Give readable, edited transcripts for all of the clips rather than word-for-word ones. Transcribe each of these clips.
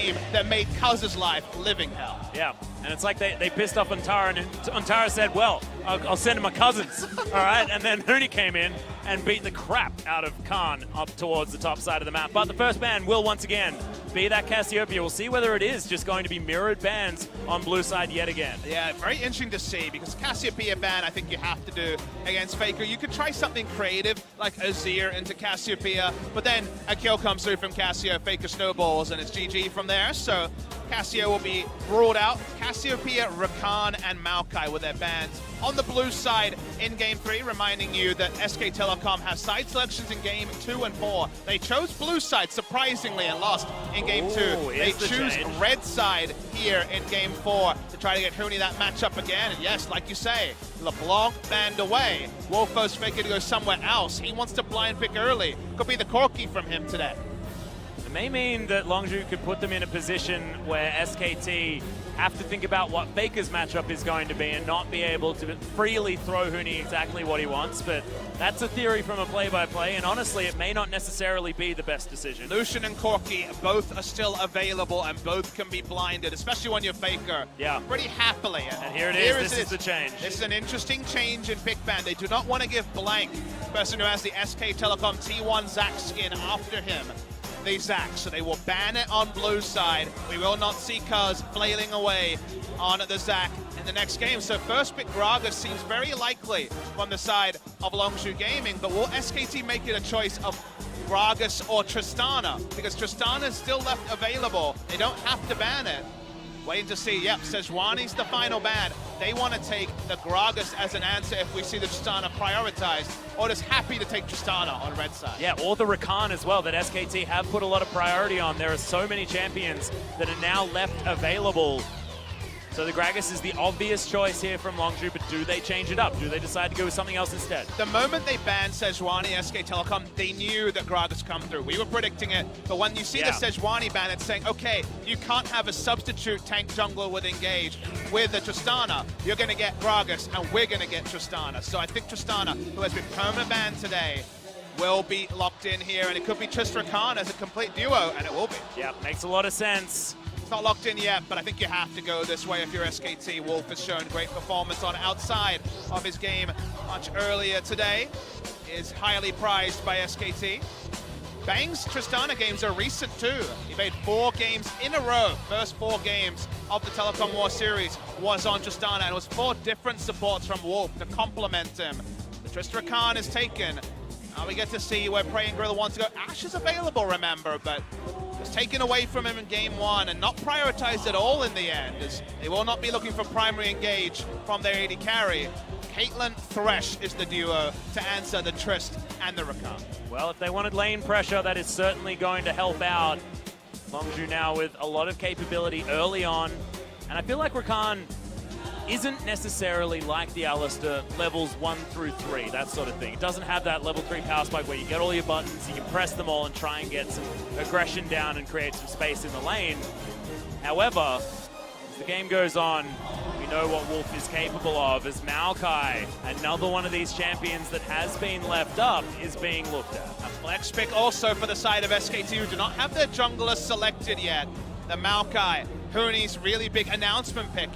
game that made Cuz's life living hell. Yeah, and it's like they pissed off Antara, and Antara said, well, I'll send him my cousins, all right? And then Huni came in and beat the crap out of Khan up towards the top side of the map. But the first ban will once again be that Cassiopeia. We'll see whether it is just going to be mirrored bans on blue side yet again. Yeah, very interesting to see, because Cassiopeia ban I think you have to do against Faker. You could try something creative like Azir into Cassiopeia, but then a kill comes through from Cassio, Faker snowballs, and it's GG from there. So Cassio will be ruled out. Cassiopeia, Rakan, and Maokai with their bans. On the blue side in Game 3, reminding you that SK Telecom has side selections in Game 2 and 4. They chose blue side, surprisingly, and lost in Game 2. They choose red side here in Game 4 to try to get Huni that matchup again. And yes, like you say, LeBlanc banned away. Wolfo's Faker to go somewhere else. He wants to blind pick early. Could be the Corki from him today. It may mean that Longzhu could put them in a position where SKT have to think about what Faker's matchup is going to be and not be able to freely throw Huni exactly what he wants. But that's a theory from a play-by-play, and honestly, it may not necessarily be the best decision. Lucian and Corki both are still available and both can be blinded, especially when you're Faker. Yeah. Pretty happily. And here it is. This is the change. This is an interesting change in pick ban. They do not want to give blank, person who has the SK Telecom T1 Zac skin after him, the Zac, so they will ban it on blue side. We will not see Cuz flailing away on the Zac in the next game. So first pick Gragas seems very likely from the side of Longzhu Gaming, but will SKT make it a choice of Gragas or Tristana? Because Tristana is still left available. They don't have to ban it. Waiting to see, yep, Sejuani's the final ban. They want to take the Gragas as an answer if we see the Tristana prioritized, or just happy to take Tristana on red side. Yeah, or the Rakan as well that SKT have put a lot of priority on. There are so many champions that are now left available. So the Gragas is the obvious choice here from Longzhu, but do they change it up? Do they decide to go with something else instead? The moment they banned Sejuani, SK Telecom, they knew that Gragas come through. We were predicting it, but when you see the Sejuani ban, it's saying, okay, you can't have a substitute tank jungler with Engage with the Tristana. You're going to get Gragas, and we're going to get Tristana. So I think Tristana, who has been permanent banned today, will be locked in here, and it could be Trist-Rakan as a complete duo, and it will be. Yeah, makes a lot of sense. It's not locked in yet, but I think you have to go this way if you're SKT. Wolf has shown great performance on outside of his game much earlier today. Is highly prized by SKT. Bang's Tristana games are recent too. He made 4 games in a row. First 4 games of the Telecom War series was on Tristana, and it was 4 different supports from Wolf to complement him. The Trist-Rakan is taken. Now we get to see where Praying Gorilla wants to go. Ashe is available, remember, but was taken away from him in Game 1 and not prioritized at all in the end, as they will not be looking for primary engage from their AD carry. Caitlyn Thresh is the duo to answer the Trist and the Rakan. Well, if they wanted lane pressure, that is certainly going to help out. Longzhu now with a lot of capability early on, and I feel like Rakan isn't necessarily like the Alistar levels 1 through 3, that sort of thing. It doesn't have that level 3 power spike where you get all your buttons, you can press them all and try and get some aggression down and create some space in the lane. However, as the game goes on, we know what Wolf is capable of, as Maokai, another one of these champions that has been left up, is being looked at. A flex pick also for the side of SKT, who do not have their jungler selected yet. The Maokai, Huni's really big announcement pick.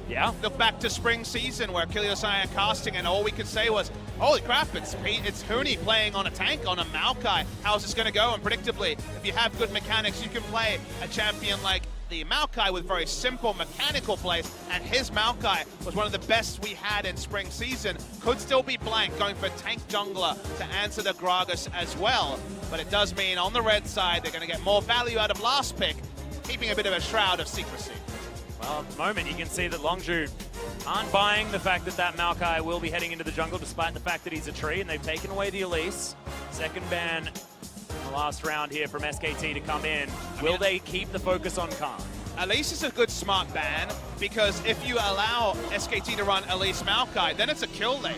Yeah. Look back to spring season where Kiliosaya casting, and all we could say was, holy crap, it's Huni playing on a tank, on a Maokai. How's this going to go? And predictably, if you have good mechanics, you can play a champion like the Maokai with very simple mechanical plays, and his Maokai was one of the best we had in spring season. Could still be blank, going for tank jungler to answer the Gragas as well. But it does mean on the red side, they're going to get more value out of last pick, keeping a bit of a shroud of secrecy. Well, at the moment, you can see that Longzhu aren't buying the fact that that Maokai will be heading into the jungle, despite the fact that he's a tree, and they've taken away the Elise. Second ban in the last round here from SKT to come in. Will they keep the focus on Khan? Elise is a good smart ban, because if you allow SKT to run Elise Maokai, then it's a kill lane.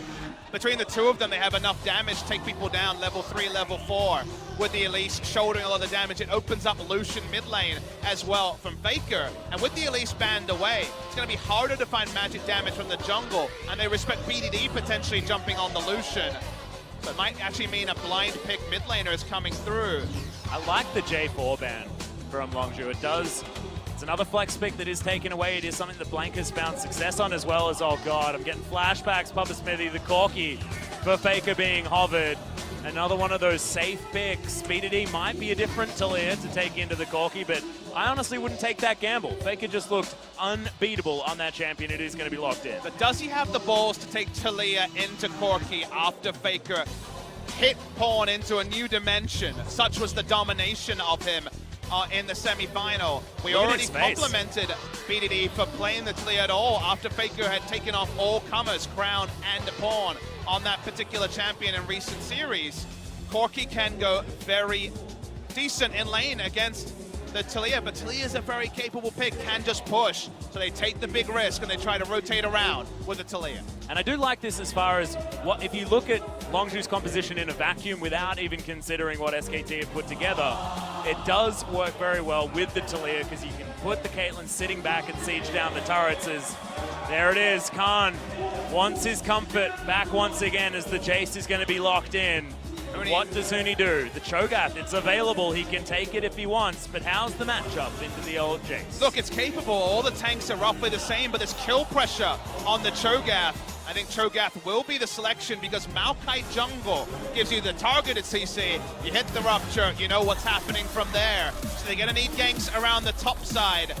Between the two of them, they have enough damage to take people down level 3, level 4. With the Elise shouldering a lot of damage, it opens up Lucian mid lane as well from Faker. And with the Elise banned away, it's going to be harder to find magic damage from the jungle, and they respect BDD potentially jumping on the Lucian. So it might actually mean a blind pick mid laner is coming through. I like the J4 ban from Longzhu. It's another flex pick that is taken away. It is something that Blank has found success on, as well as, oh god, I'm getting flashbacks, Papa Smithy, the Corki for Faker being hovered. Another one of those safe picks. BDD might be a different Talia to take into the Corki, but I honestly wouldn't take that gamble. Faker just looked unbeatable on that champion. It is going to be locked in. But does he have the balls to take Talia into Corki after Faker hit Pawn into a new dimension? Such was the domination of him in the semi-final. We already complimented BDD for playing the Talia at all after Faker had taken off all comers, Crown and Pawn, on that particular champion in recent series. Corki can go very decent in lane against the Talia, but Talia is a very capable pick, can just push. So they take the big risk and they try to rotate around with the Talia. And I do like this as far as what, if you look at Longzhu's composition in a vacuum without even considering what SKT have put together, it does work very well with the Talia because you can put the Caitlyn sitting back and siege down the turrets. There it is, Khan wants his comfort back once again as the Jace is going to be locked in. What does Huni do? The Cho'Gath, it's available. He can take it if he wants, but how's the matchup into the old Jace? Look, it's capable. All the tanks are roughly the same, but there's kill pressure on the Cho'Gath. I think Cho'Gath will be the selection because Maokai jungle gives you the targeted CC. You hit the rupture, you know what's happening from there. So they're going to need ganks around the top side.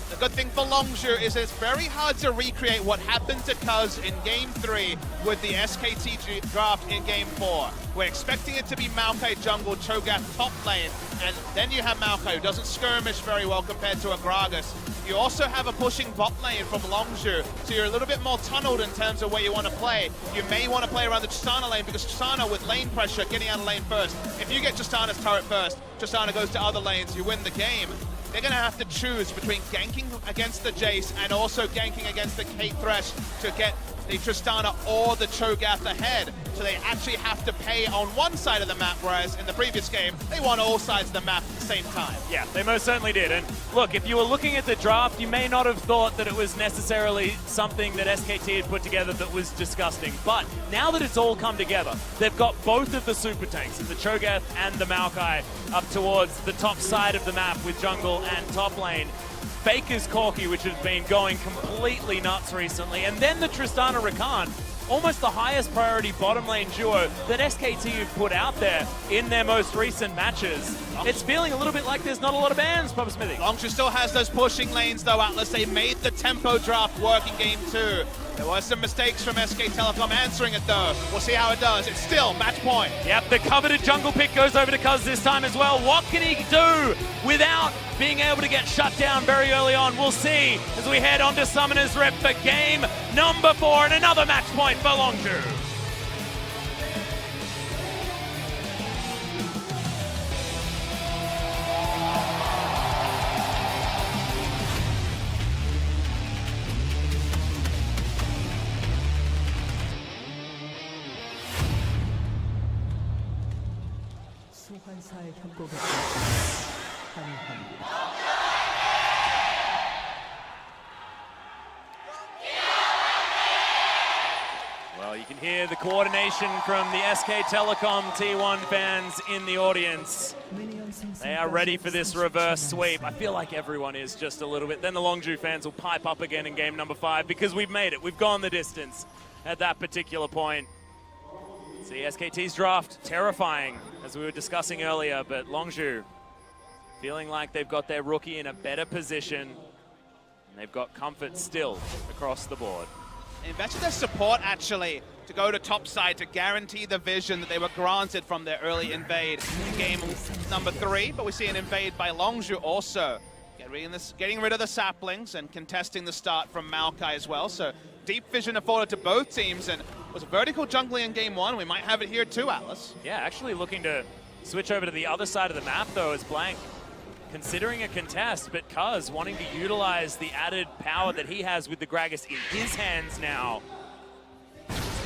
The good thing for Longzhu is it's very hard to recreate what happened to Cuz in Game 3 with the SKT draft in Game 4. We're expecting it to be Maokai jungle, Cho'Gath top lane, and then you have Maokai who doesn't skirmish very well compared to a Gragas. You also have a pushing bot lane from Longzhu, so you're a little bit more tunneled in terms of where you want to play. You may want to play around the Tristana lane because Tristana with lane pressure, getting out of lane first. If you get Tristana's turret first, Tristana goes to other lanes, you win the game. They're going to have to choose between ganking against the Jace and also ganking against the Kate Thresh to get the Tristana or the Cho'Gath ahead. So they actually have to pay on one side of the map, whereas in the previous game, they won all sides of the map at the same time. Yeah, they most certainly did. And look, if you were looking at the draft, you may not have thought that it was necessarily something that SKT had put together that was disgusting. But now that it's all come together, they've got both of the super tanks, the Cho'Gath and the Maokai, up towards the top side of the map with jungle and top lane. Faker's Corki, which has been going completely nuts recently, and then the Tristana Rakan, almost the highest priority bottom lane duo that SKT have put out there in their most recent matches. It's feeling a little bit like there's not a lot of bans, Papa Smithy. Longzhu still has those pushing lanes though, Atlas. They made the tempo draft work in Game 2. There were some mistakes from SK Telecom answering it though. We'll see how it does. It's still match point. Yep, the coveted jungle pick goes over to Cuz this time as well. What can he do without being able to get shut down very early on? We'll see as we head on to Summoner's Rep for game number 4 and another match point for Longzhu. 소환사의 협곡에 환영합니다. Well, you can hear the coordination from the SK Telecom T1 fans in the audience. They are ready for this reverse sweep. I feel like everyone is just a little bit. Then the Longzhu fans will pipe up again in game number 5 because we've made it. We've gone the distance at that particular point. See, SKT's draft, terrifying, as we were discussing earlier, but Longzhu feeling like they've got their rookie in a better position, and they've got comfort still across the board. They invested their support, actually, to go to top side to guarantee the vision that they were granted from their early invade in game number 3, but we see an invade by Longzhu also. Getting rid of the saplings and contesting the start from Maokai as well, so deep vision afforded to both teams, and was vertical jungling in game 1. We might have it here too, Atlas. Yeah, actually looking to switch over to the other side of the map though as Blank considering a contest, but Cuz wanting to utilize the added power that he has with the Gragas in his hands now.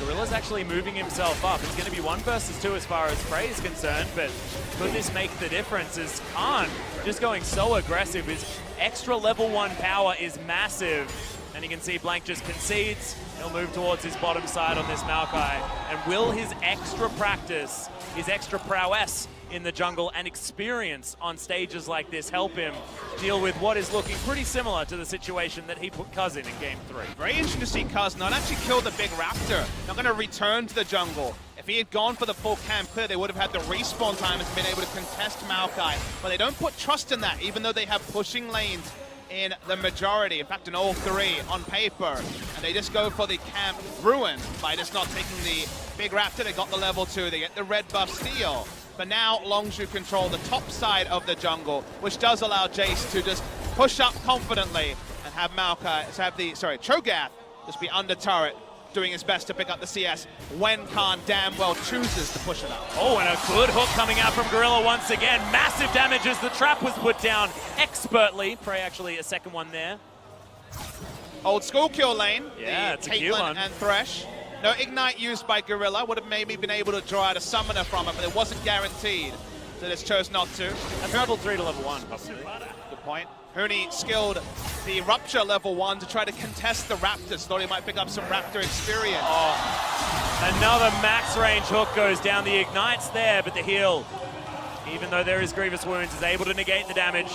Gorilla's actually moving himself up. It's going to be 1 versus 2 as far as Frey is concerned, but could this make the difference as Khan just going so aggressive. His extra level 1 power is massive. And you can see Blank just concedes. He'll move towards his bottom side on this Maokai. And will his extra practice, his extra prowess in the jungle, and experience on stages like this help him deal with what is looking pretty similar to the situation that he put Cuz in Game 3. Very interesting to see Cuz not actually kill the big raptor, not going to return to the jungle. If he had gone for the full camp clear, they would have had the respawn time and been able to contest Maokai. But they don't put trust in that, even though they have pushing lanes in the majority. In fact, in all three on paper. And they just go for the camp ruin by just not taking the big raptor. They got the level 2, they get the red buff steal. But now Longzhu control the top side of the jungle, which does allow Jace to just push up confidently and have Cho'Gath just be under turret, doing his best to pick up the CS when Khan damn well chooses to push it up. Oh, and a good hook coming out from Gorilla once again. Massive damage as the trap was put down expertly. Prey actually a second one there. Old school kill lane. Yeah, it's a cute Caitlyn one. and Thresh. No ignite used by Gorilla. Would have maybe been able to draw out a summoner from it, but it wasn't guaranteed. So just chose not to. That's level 3 to level 1, possibly. Good point. Huni skilled the Rupture level 1 to try to contest the Raptors. Thought he might pick up some Raptor experience. Oh, another max range hook goes down. The ignite's there, but the heal, even though there is grievous wounds, is able to negate the damage.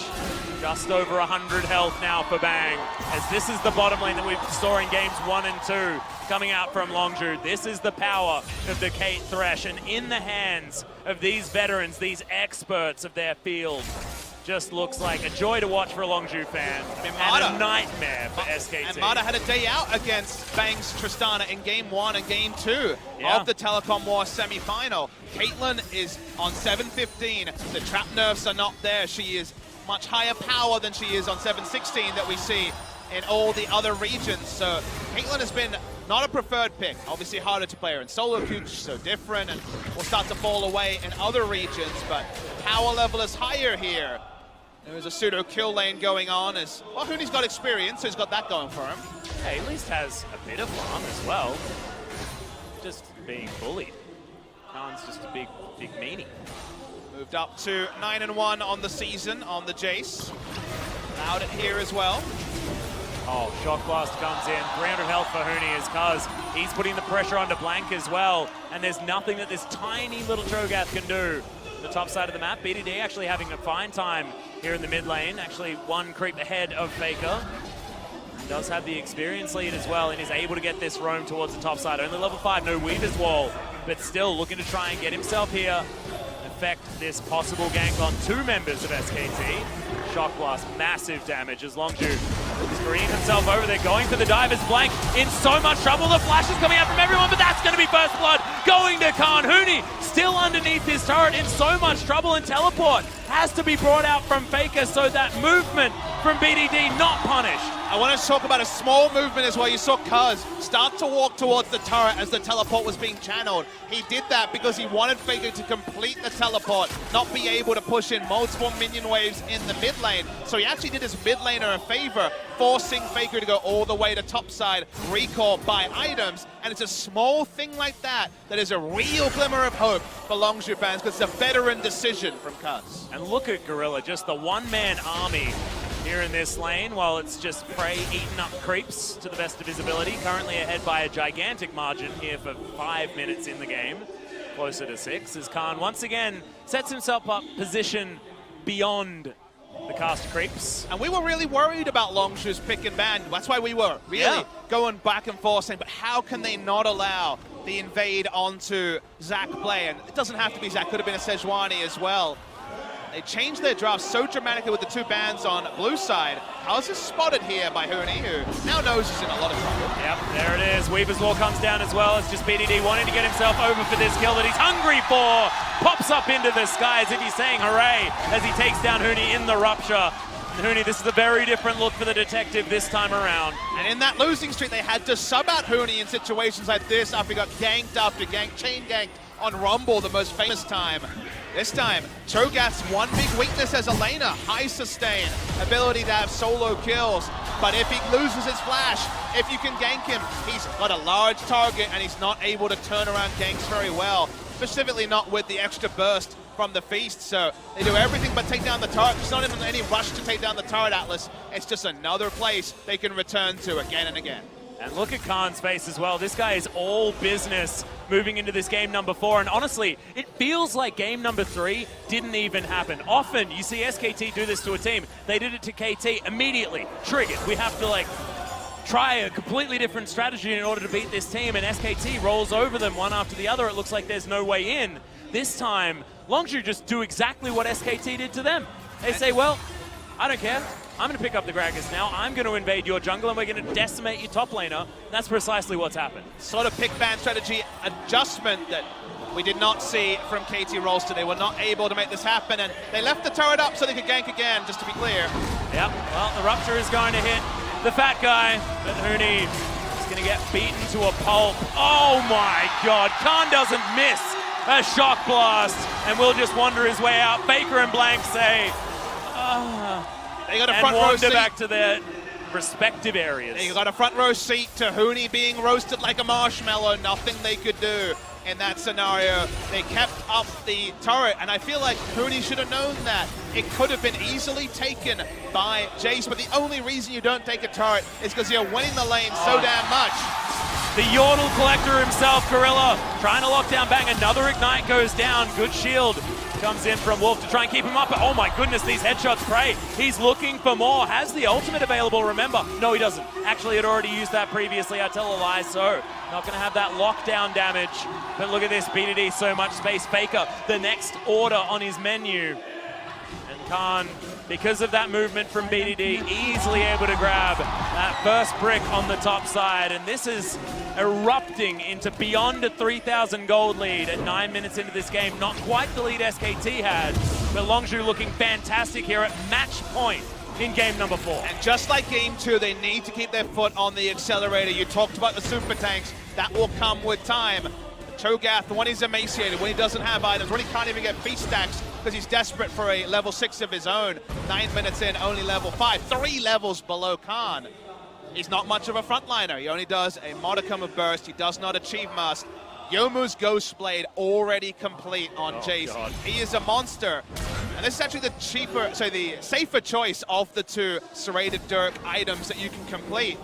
Just over 100 health now for Bang, as this is the bottom lane that we saw in games 1 and 2 coming out from Longzhu. This is the power of the Kate Thresh, and in the hands of these veterans, these experts of their field, just looks like a joy to watch for a Longzhu fan, and a nightmare for SKT. And Mata had a day out against Bang's Tristana in Game 1 and Game 2 of the Telecom War semi-final. Caitlyn is on 715. The trap nerfs are not there. She is much higher power than she is on 716 that we see in all the other regions. So Caitlyn has been not a preferred pick. Obviously harder to play her in solo queue, she's so different, and will start to fall away in other regions, but power level is higher here. There's a pseudo kill lane going on as, well, Huni's got experience, so he's got that going for him. Hey, at least has a bit of farm as well. Just being bullied. Khan's just a big meanie. Moved up to 9-1 on the season on the Jace. Allowed it here as well. Oh, Shock Blast comes in. 300 health for Huni as Cuz. He's putting the pressure onto Blank as well. And there's nothing that this tiny little Cho'Gath can do. The top side of the map, BDD actually having a fine time here in the mid lane. Actually one creep ahead of Faker. Does have the experience lead as well and is able to get this roam towards the top side. Only level 5, no Weaver's Wall, but still looking to try and get himself here. Affect this possible gank on 2 members of SKT. Shock Blast, massive damage as Longzhu screening himself over there, going for the dive as Blank in so much trouble. The flash is coming out from everyone, but that's going to be first blood going to Khan. Huni still underneath his turret in so much trouble, and teleport has to be brought out from Faker so that movement from BDD not punished. I want to talk about a small movement as well. You saw Cuz start to walk towards the turret as the teleport was being channeled. He did that because he wanted Faker to complete the teleport, not be able to push in multiple minion waves in the mid lane. So he actually did his mid laner a favor, forcing Faker to go all the way to topside, recall by items. And it's a small thing like that that is a real glimmer of hope for Longzhu fans, because it's a veteran decision from Cuz. And look at Gorilla, just the one-man army here in this lane, while it's just Prey eating up creeps to the best of his ability. Currently ahead by a gigantic margin here for 5 minutes in the game. Closer to 6 as Khan once again sets himself up position beyond the cast creeps. And we were really worried about Longzhu's pick and ban. That's why we were really going back and forth saying, but how can they not allow the invade onto Zac play? And it doesn't have to be Zac, could have been a Sejuani as well. They changed their draft so dramatically with the 2 bans on blue side. How's this spotted here by Huni, who now knows he's in a lot of trouble. Yep, there it is. Weaver's Wall comes down as well. It's just BDD wanting to get himself over for this kill that he's hungry for. Pops up into the sky as if he's saying hooray as he takes down Huni in the Rupture. And Huni, this is a very different look for the detective this time around. And in that losing streak, they had to sub out Huni in situations like this after he got ganked after gank, chain ganked on Rumble, the most famous time. This time, Cho'Gath's one big weakness as a laner, high sustain, ability to have solo kills. But if he loses his flash, if you can gank him, he's got a large target and he's not able to turn around ganks very well, specifically not with the extra burst from the Feast. So they do everything but take down the turret. There's not even any rush to take down the turret, Atlas. It's just another place they can return to again and again. And look at Khan's face as well. This guy is all business moving into this game number 4. And honestly, it feels like game number 3 didn't even happen. Often you see SKT do this to a team. They did it to KT immediately. Triggered. We have to like try a completely different strategy in order to beat this team. And SKT rolls over them one after the other. It looks like there's no way in. This time, Longzhu just do exactly what SKT did to them. They say, well, I don't care. I'm going to pick up the Gragas now. I'm going to invade your jungle, and we're going to decimate your top laner. That's precisely what's happened. Sort of pick ban strategy adjustment that we did not see from KT Rolster. They were not able to make this happen, and they left the turret up so they could gank again, just to be clear. Yep, well, the Rupture is going to hit the fat guy, but Huni is going to get beaten to a pulp. Oh my God, Khan doesn't miss a shock blast, and will just wander his way out. Faker and Blank say, they got a and front row wander seat. back to their respective areas. They got a front row seat to Huni being roasted like a marshmallow. Nothing they could do in that scenario. They kept up the turret, and I feel like Huni should have known that. It could have been easily taken by Jace, but the only reason you don't take a turret is because you're winning the lane so damn much. The Yordle Collector himself, Gorilla, trying to lock down Bang. Another Ignite goes down. Good shield comes in from Wolf to try and keep him up. But oh my goodness, these headshots pray. He's looking for more. Has the ultimate available, remember? No, he doesn't. Actually, had already used that previously. I tell a lie, so not going to have that lockdown damage. But look at this, BDD, so much space. Faker, the next order on his menu. And Khan, because of that movement from BDD, easily able to grab that first brick on the top side. And this is erupting into beyond a 3,000 gold lead at 9 minutes into this game. Not quite the lead SKT had, but Longzhu looking fantastic here at match point in game number 4. And just like game 2, they need to keep their foot on the accelerator. You talked about the super tanks. That will come with time. Cho'Gath, when he's emaciated, when he doesn't have items, when he can't even get feast stacks because he's desperate for a level 6 of his own. 9 minutes in, only level 5. 3 levels below Khan. He's not much of a frontliner. He only does a modicum of burst. He does not achieve must. Youmuu's Ghost Blade already complete on Jace. God. He is a monster. And this is actually the safer choice of the 2 Serrated Dirk items that you can complete.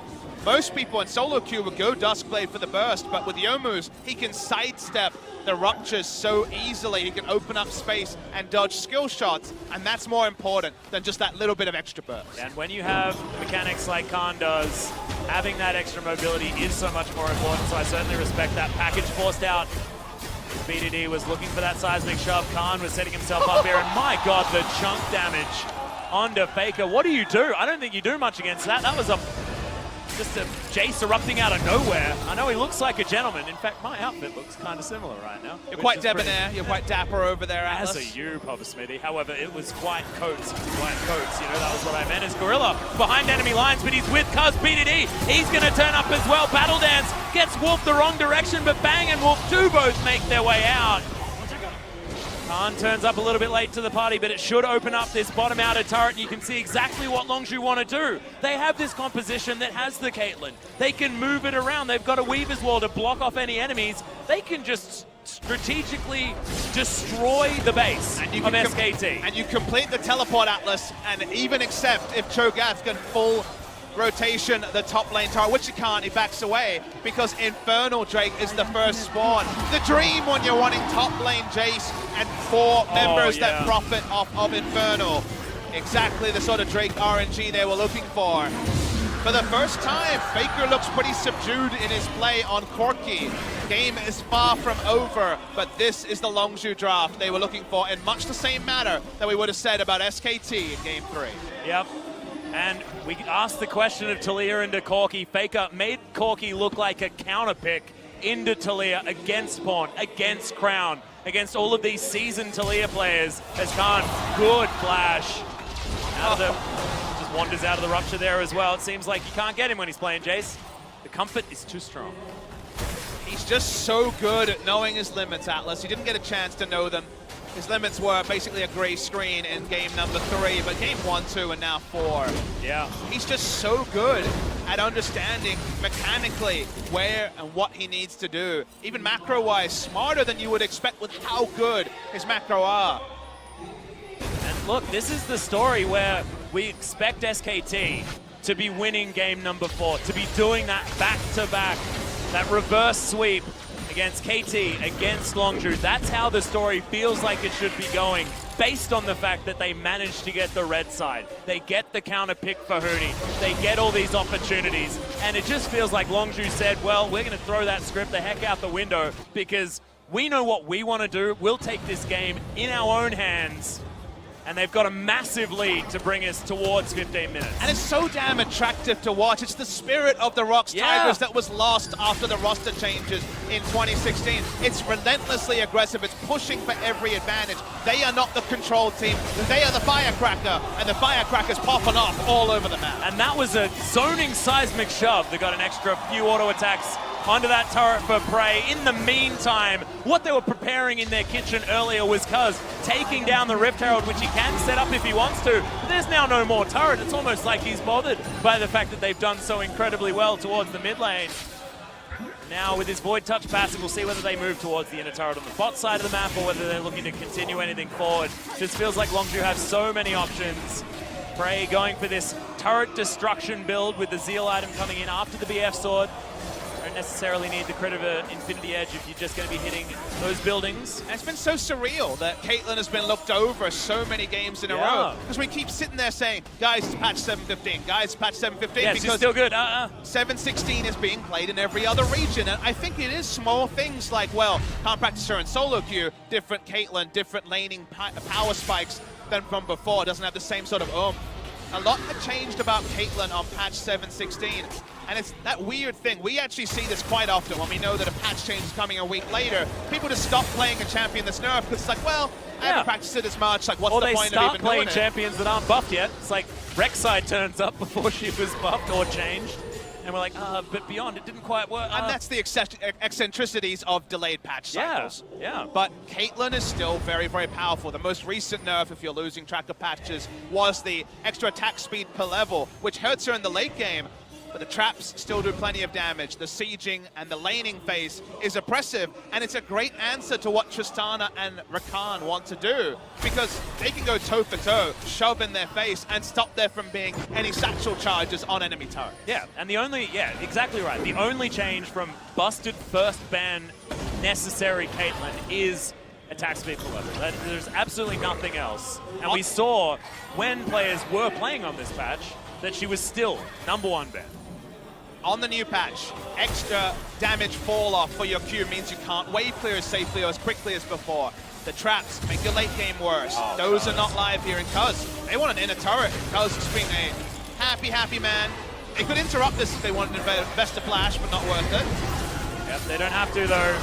Most people in solo queue would go Duskblade for the burst, but with Youmuu's, he can sidestep the ruptures so easily. He can open up space and dodge skill shots, and that's more important than just that little bit of extra burst. And when you have mechanics like Khan does, having that extra mobility is so much more important, so I certainly respect that package forced out. BDD was looking for that seismic shove. Khan was setting himself up here, and my God, the chunk damage onto Faker. What do you do? I don't think you do much against that. That was just a Jace erupting out of nowhere. I know he looks like a gentleman. In fact, my outfit looks kind of similar right now. You're quite debonair. You're quite dapper over there, Atlas. As are you, Papa Smithy. However, it was white coats. White coats, you know, that was what I meant. As Gorilla behind enemy lines, but he's with Cuz BDD. He's going to turn up as well. Battle Dance gets Wolf the wrong direction, but Bang and Wolf 2 both make their way out. Khan turns up a little bit late to the party, but it should open up this bottom outer turret, and you can see exactly what Longzhu want to do. They have this composition that has the Caitlyn. They can move it around. They've got a Weaver's Wall to block off any enemies. They can just strategically destroy the base of SKT. And you complete the teleport, Atlas, and even accept if Cho'Gath can full rotation the top lane tower, which he can't, he backs away because Infernal Drake is the first spawn. The dream when you're wanting top lane Jace and 4 members that profit off of Infernal. Exactly the sort of Drake RNG they were looking for. For the first time, Faker looks pretty subdued in his play on Corki. Game is far from over, but this is the Longzhu draft they were looking for in much the same manner that we would have said about SKT in game 3. Yep. And we asked the question of Taliyah into Corki. Faker made Corki look like a counter pick into Taliyah against Pawn, against Crown, against all of these seasoned Taliyah players. As Khan, good flash. Just wanders out of the rupture there as well. It seems like you can't get him when he's playing Jace. The comfort is too strong. He's just so good at knowing his limits, Atlas. He didn't get a chance to know them. His limits were basically a gray screen in game number 3, but game 1, 2, and now 4. Yeah. He's just so good at understanding mechanically where and what he needs to do. Even macro-wise, smarter than you would expect with how good his macro are. And look, this is the story where we expect SKT to be winning game number 4, to be doing that back-to-back, that reverse sweep against KT, against Longzhu. That's how the story feels like it should be going, based on the fact that they managed to get the red side. They get the counter pick for Huni. They get all these opportunities. And it just feels like Longzhu said, well, we're going to throw that script the heck out the window because we know what we want to do. We'll take this game in our own hands. And they've got a massive lead to bring us towards 15 minutes. And it's so damn attractive to watch. It's the spirit of the Rocks Tigers that was lost after the roster changes in 2016. It's relentlessly aggressive. It's pushing for every advantage. They are not the control team. They are the firecracker, and the firecracker's popping off all over the map. And that was a zoning seismic shove that got an extra few auto attacks onto that turret for Prey. In the meantime, what they were preparing in their kitchen earlier was Cuz taking down the Rift Herald, which he can set up if he wants to. But there's now no more turret. It's almost like he's bothered by the fact that they've done so incredibly well towards the mid lane. Now with his Void Touch passive, we'll see whether they move towards the inner turret on the bot side of the map or whether they're looking to continue anything forward. Just feels like Longzhu have so many options. Prey going for this turret destruction build with the Zeal item coming in after the BF sword. Don't necessarily need the crit of an Infinity Edge if you're just going to be hitting those buildings. And it's been so surreal that Caitlyn has been looked over so many games in a row. Because we keep sitting there saying, guys, patch 7.15, guys, patch 7.15. Yeah, she's still good. 7.16 is being played in every other region. And I think it is small things like, well, can't practice her in solo queue, different Caitlyn, different laning power spikes than from before. It doesn't have the same sort of oomph. A lot had changed about Caitlyn on patch 7.16. And it's that weird thing. We actually see this quite often when we know that a patch change is coming a week later. People just stop playing a champion that's nerfed because it's like, well, I haven't practiced it as much. Like, what's the point of even doing it? Or they start playing champions that aren't buffed yet. It's like Rek'Sai turns up before she was buffed or changed. And we're like, but beyond, it didn't quite work. And that's the eccentricities of delayed patch cycles. Yeah. But Caitlyn is still very, very powerful. The most recent nerf, if you're losing track of patches, was the extra attack speed per level, which hurts her in the late game. But the traps still do plenty of damage. The sieging and the laning phase is oppressive, and it's a great answer to what Tristana and Rakan want to do, because they can go toe-for-toe, shove in their face, and stop there from being any satchel charges on enemy turret. Yeah, and the only, exactly right. The only change from busted first ban necessary Caitlyn is attack speed per level. There's absolutely nothing else. And we saw when players were playing on this patch that she was still #1 ban. On the new patch, extra damage fall off for your Q means you can't wave clear as safely or as quickly as before. The traps make your late game worse. Those are not live here in Cuz. They want an inner turret. Cuz is being a happy man. They could interrupt this if they wanted to invest a flash, but not worth it. Yep, they don't have to though.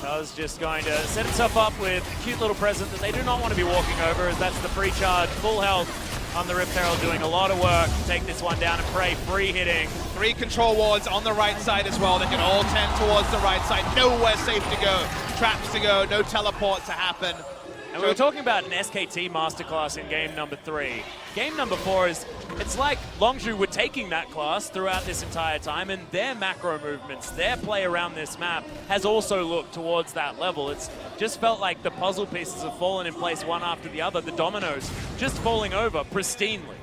Cuz just going to set himself up with a cute little present that they do not want to be walking over, as that's the free charge, full health on the Rift Herald, doing a lot of work to take this one down, and Prey free hitting. 3 control wards on the right side as well. They can all tend towards the right side. Nowhere safe to go. Traps to go, no teleport to happen. And we were talking about an SKT masterclass in game number 3. Game number 4 is, it's like Longzhu were taking that class throughout this entire time, and their macro movements, their play around this map has also looked towards that level. It's just felt like the puzzle pieces have fallen in place one after the other, the dominoes just falling over pristinely.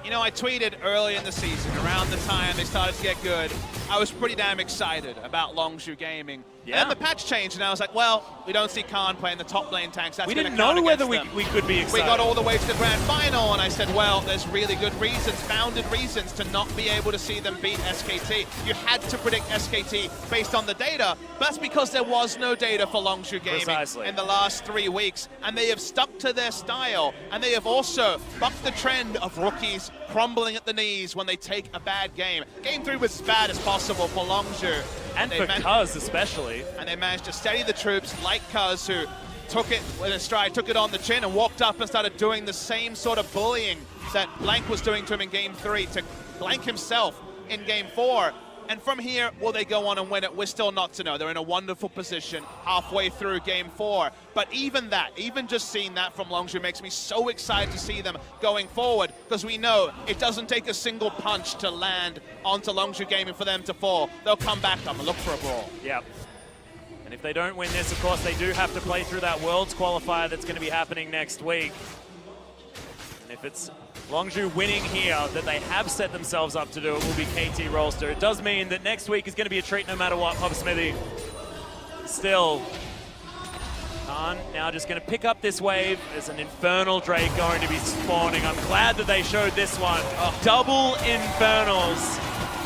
You know, I tweeted early in the season, around the time they started to get good, I was pretty damn excited about Longzhu Gaming. Yeah. And then the patch changed, and I was like, well, we don't see Khan playing the top lane tanks. That's we didn't know whether we could be excited. We got all the way to the grand final, and I said, well, there's really good reasons, founded reasons, to not be able to see them beat SKT. You had to predict SKT based on the data, but that's because there was no data for Longzhu Gaming in the last 3 weeks, and they have stuck to their style, and they have also bucked the trend of rookies crumbling at the knees when they take a bad game. Game 3 was as bad as possible for Longzhu. And for Cuz especially. And they managed to steady the troops like Cuz, who took it with a stride, took it on the chin, and walked up and started doing the same sort of bullying that Blank was doing to him in Game 3 to Blank himself in Game 4. And from here, will they go on and win it? We're still not to know. They're in a wonderful position halfway through Game 4. But even that, even just seeing that from Longzhu makes me so excited to see them going forward, because we know it doesn't take a single punch to land onto Longzhu Gaming for them to fall. They'll come back up and look for a brawl. Yep. And if they don't win this, of course, they do have to play through that Worlds qualifier that's going to be happening next week. And if it's Longzhu winning here, that they have set themselves up to do it, will be KT Rolster. It does mean that next week is going to be a treat no matter what, Papa Smithy. Still, Khan now just going to pick up this wave. There's an Infernal Drake going to be spawning. I'm glad that they showed this one. Double Infernals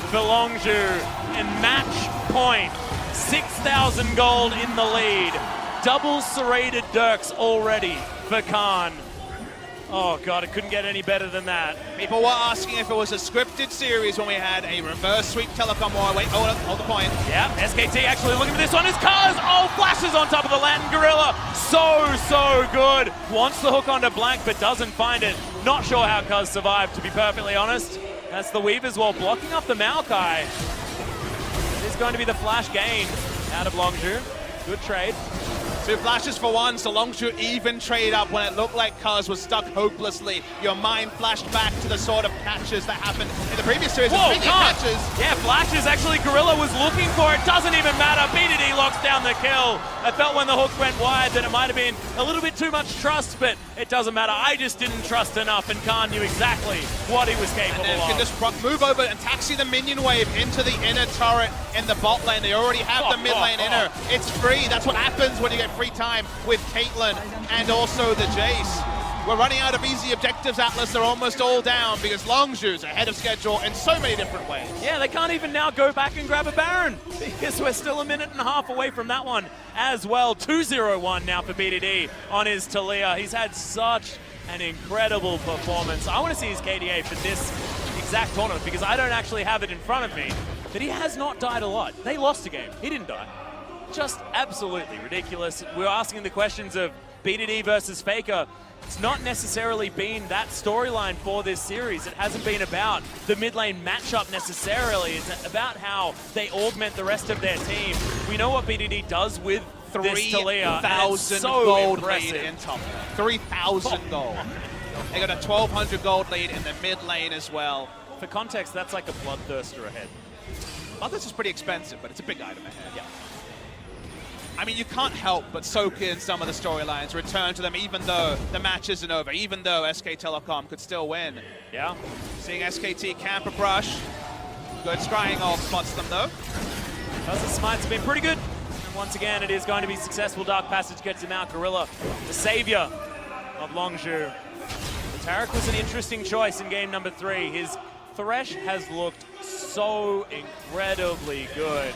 for Longzhu and match point. 6,000 gold in the lead. Double serrated Dirks already for Khan. Oh God, it couldn't get any better than that. People were asking if it was a scripted series when we had a reverse sweep telecom war. Wait, hold the point. Yeah, SKT actually looking for this one. His Cars, oh, flashes on top of the Latin Gorilla. So good. Wants the hook onto Blank, but doesn't find it. Not sure how Cuz survived, to be perfectly honest. That's the Weave as well, blocking up the Maokai. It is going to be the flash gain out of Longzhu. Good trade. 2 flashes for 1, so Longzhu even trade up when it looked like Cuz was stuck hopelessly. Your mind flashed back to the sort of catches that happened in the previous series. Whoa, catches. Yeah, flashes actually Gorilla was looking for it. Doesn't even matter. BDD locks down the kill. I felt when the hook went wide that it might have been a little bit too much trust, but it doesn't matter. I just didn't trust enough, and Khan knew exactly what he was capable and of. Can just move over and taxi the minion wave into the inner turret in the bot lane. They already have the mid lane inner. It's free. That's what happens when you get free time with Caitlyn and also the Jace. We're running out of easy objectives, Atlas. They're almost all down because Longzhu's ahead of schedule in so many different ways. Yeah, they can't even now go back and grab a Baron because we're still a minute and a half away from that one as well. 2-0-1 now for BDD on his Talia. He's had such an incredible performance. I want to see his KDA for this exact tournament because I don't actually have it in front of me, but he has not died a lot. They lost a game. He didn't die. Just absolutely ridiculous. We're asking the questions of BDD versus Faker. It's not necessarily been that storyline for this series. It hasn't been about the mid lane matchup necessarily. It's about how they augment the rest of their team. We know what BDD does with this Talia. 3,000 so gold impressive. lead in top. 3,000 gold. They got a 1,200 gold lead in the mid lane as well. For context, that's like a Bloodthirster ahead. Well, this is pretty expensive, but it's a big item ahead. Yeah. I mean, you can't help but soak in some of the storylines, return to them, even though the match isn't over, even though SK Telecom could still win. Yeah. Seeing SKT camp a brush. Good scrying ult spots them, though. Cuz's smites have been pretty good. And once again, it is going to be successful. Dark Passage gets him out. Gorilla, the savior of Longzhu. Taric was an interesting choice in game number 3. His Thresh has looked so incredibly good.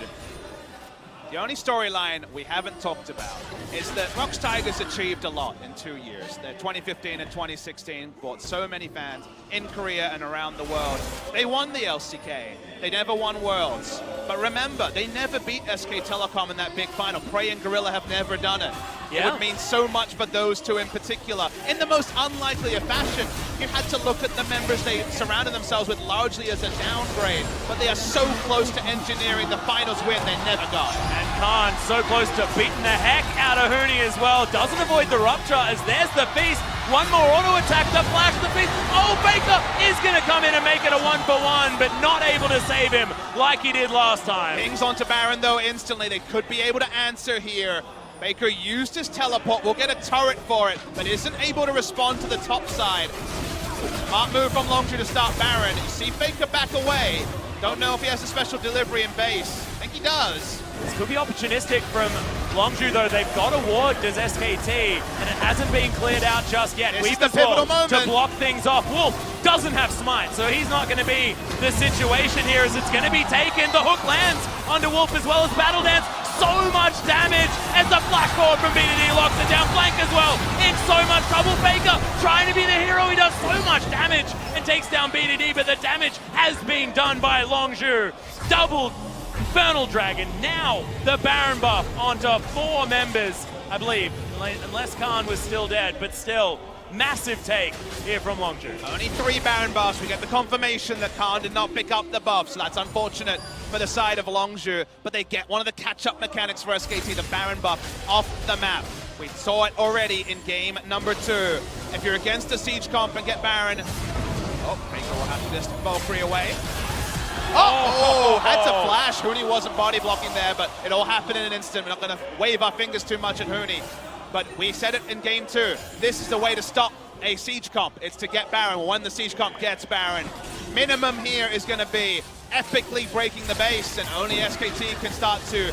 The only storyline we haven't talked about is that Rox Tigers achieved a lot in 2 years. Their 2015 and 2016 brought so many fans in Korea and around the world. They won the LCK. They never won Worlds. But remember, they never beat SK Telecom in that big final. Prey and Gorilla have never done it. Yeah. It would mean so much for those two in particular. In the most unlikely of fashion, you had to look at the members they surrounded themselves with largely as a downgrade. But they are so close to engineering the finals win they never got. And Khan so close to beating the heck out of Huni as well. Doesn't avoid the rupture as there's the feast. One more auto attack to flash the feast. Oh, Baker is going to come in and make it a 1-for-1, but not able to save him like he did last time. Pings onto Baron though instantly. They could be able to answer here. Baker used his teleport. We'll get a turret for it, but isn't able to respond to the top side. Smart move from Longzhu to start Baron. You see Baker back away. Don't know if he has a special delivery in base. I think he does. This could be opportunistic from Longzhu, though. They've got a ward as SKT, and it hasn't been cleared out just yet. This We've is the pivotal moment to block things off. Wolf doesn't have smite, so he's not going to be the situation here as it's going to be taken. The hook lands onto Wolf as well as Battle Dance. So much damage as the flash forward from BDD locks it down. Flank as well in so much trouble. Baker trying to be the hero. He does so much damage and takes down BDD, but the damage has been done by Longzhu. Double Infernal Dragon, now the Baron buff onto 4 members, I believe, unless Khan was still dead, but still, massive take here from Longzhu. Only 3 Baron buffs. We get the confirmation that Khan did not pick up the buff, so that's unfortunate for the side of Longzhu, but they get one of the catch-up mechanics for SKT, the Baron buff, off the map. We saw it already in game number 2. If you're against a siege comp and get Baron, Baker will have to just Valkyrie away. Had to flash. Huni wasn't body blocking there, but it all happened in an instant. We're not going to wave our fingers too much at Huni. But we said it in game 2. This is the way to stop a siege comp. It's to get Baron. When the siege comp gets Baron, minimum here is going to be epically breaking the base, and only SKT can start to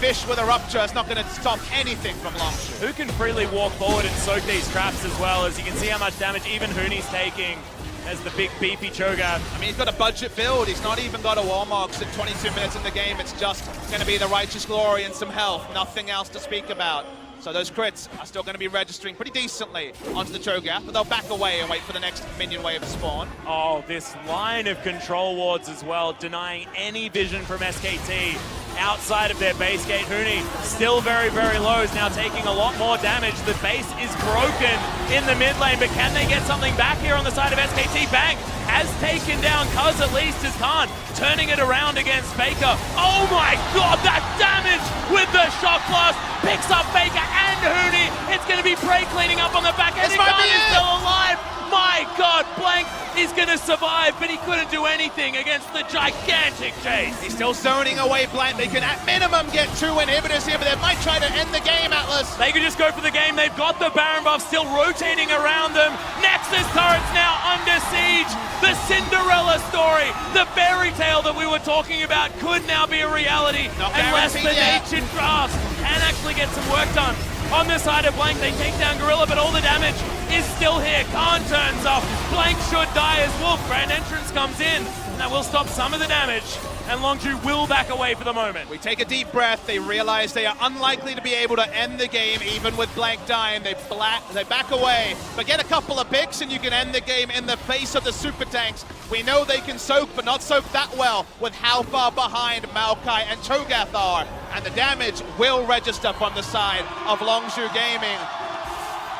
fish with a rupture. It's not going to stop anything from Longshu. Who can freely walk forward and soak these traps as well, as you can see how much damage even Hooney's taking as the big beefy Cho'Gath. I mean, he's got a budget build. He's not even got a Warmox at 22 minutes in the game. It's just going to be the Righteous Glory and some health. Nothing else to speak about. So those crits are still going to be registering pretty decently onto the Cho'Gath, but they'll back away and wait for the next minion wave to spawn. Oh, this line of control wards as well, denying any vision from SKT outside of their base gate. Hooney still very, very low, is now taking a lot more damage. The base is broken in the mid lane, but can they get something back here on the side of SKT? Bang has taken down Cuz at least as Khan turning it around against Faker. Oh my god, that damage with the shock blast picks up Faker and Hooney. It's going to be Prey cleaning up on the back end. Khan is still alive. My god, Blank is going to survive, but he couldn't do anything against the gigantic chase. He's still zoning away Blank. They can at minimum get 2 inhibitors here, but they might try to end the game, Atlas. They could just go for the game. They've got the Baron buff still rotating around them. Nexus turrets now under siege. The Cinderella story, the fairy tale that we were talking about could now be a reality unless the nature grasp can actually get some work done. On the side of Blank, they take down Gorilla, but all the damage is still here. Khan turns off. Blank should die as Wolf. Grand Entrance comes in, and that will stop some of the damage, and Longzhu will back away for the moment. We take a deep breath. They realize they are unlikely to be able to end the game, even with Blank dying. They back away, but get a couple of picks, and you can end the game in the face of the super tanks. We know they can soak, but not soak that well with how far behind Maokai and Cho'Gath are. And the damage will register from the side of Longzhu Gaming.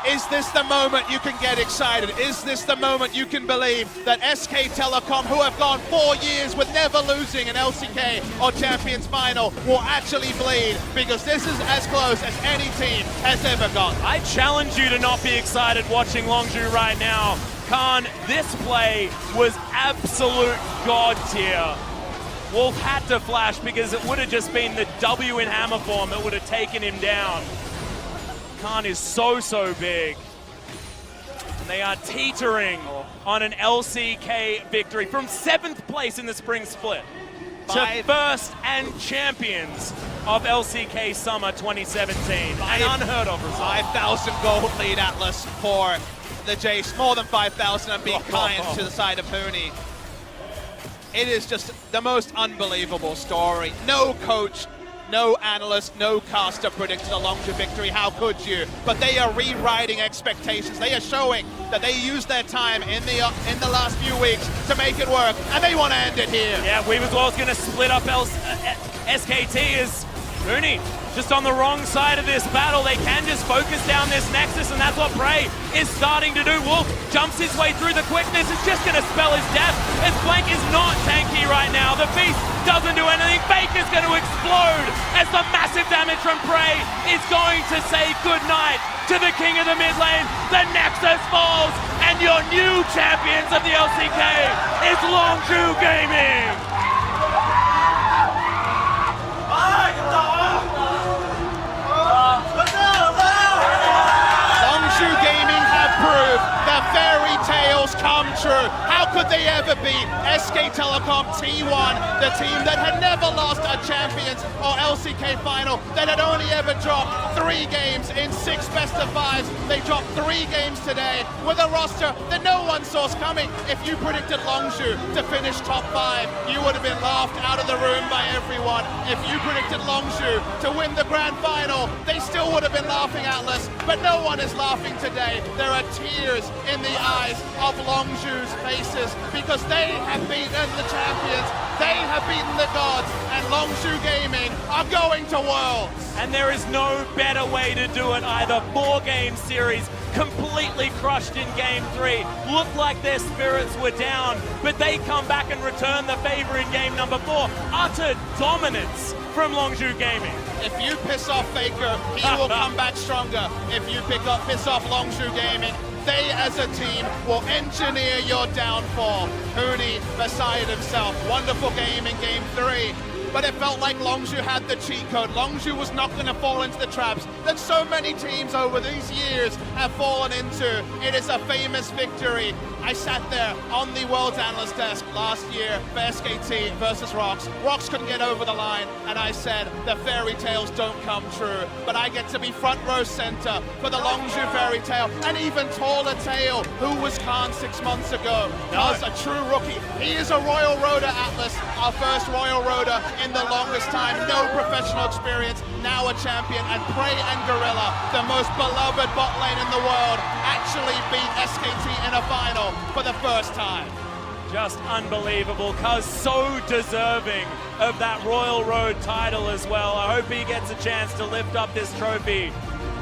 Is this the moment you can get excited? Is this the moment you can believe that SK Telecom, who have gone 4 years with never losing an LCK or Champions Final, will actually bleed? Because this is as close as any team has ever got. I challenge you to not be excited watching Longzhu right now. Khan, this play was absolute god tier. Wolf had to flash because it would have just been the W in hammer form that would have taken him down. Khan is so big. And they are teetering on an LCK victory from 7th place in the spring split to first and champions of LCK Summer 2017. An unheard of result. 5,000 gold lead, Atlas, for the Jace. More than 5,000, and being kind to the side of Hooney. It is just the most unbelievable story. No coach, no analyst, no caster predicted a Longzhu victory. How could you? But they are rewriting expectations. They are showing that they used their time in the last few weeks to make it work, and they want to end it here. Yeah, Weaver's Wall is going to split up SKT as Hooney just on the wrong side of this battle. They can just focus down this Nexus, and that's what Prey is starting to do. Wolf jumps his way through the quickness. It's just going to spell his death, as Blank is not tanky right now. The Beast doesn't do anything. Faker's going to explode as the massive damage from Prey is going to say goodnight to the king of the mid lane. The Nexus falls, and your new champions of the LCK is Longzhu Gaming. Longzhu Gaming have proved that fairy tales come true. How could they ever beat SK Telecom T1, the team that had never lost a Champions or LCK final, that had only ever dropped 3 games in 6 best-of-5s. They dropped 3 games today with a roster that no one saw coming. If you predicted Longzhu to finish top 5, you would have been laughed out of the room by everyone. If you predicted Longzhu to win the grand final, they still would have been laughing, Atlas. But no one is laughing today. There are tears in the eyes of Longzhu's faces because they have beaten the champions, they have beaten the gods, and Longzhu Gaming are going to Worlds. And there is no better way to do it either. 4-game series, completely crushed in game 3. Looked like their spirits were down, but they come back and return the favor in game number 4. Utter dominance from Longzhu Gaming. If you piss off Faker, he will come back stronger. If you piss off Longzhu Gaming, they as a team will engineer your downfall. Hooney beside himself. Wonderful game in game 3. but it felt like Longzhu had the cheat code. Longzhu was not going to fall into the traps that so many teams over these years have fallen into. It is a famous victory. I sat there on the World's Analyst desk last year for SKT versus Rox. Rox couldn't get over the line, and I said the fairy tales don't come true. But I get to be front row center for the Longzhu fairy tale, and even taller tale. Who was Khan 6 months ago? Was a true rookie. He is a Royal Roader, Atlas, our first Royal Roader in the longest time. No professional experience, now a champion. And Prey and Gorilla, the most beloved bot lane in the world, actually beat SKT in a final for the first time. Just unbelievable. Cuz so deserving of that Royal Road title as well. I hope he gets a chance to lift up this trophy.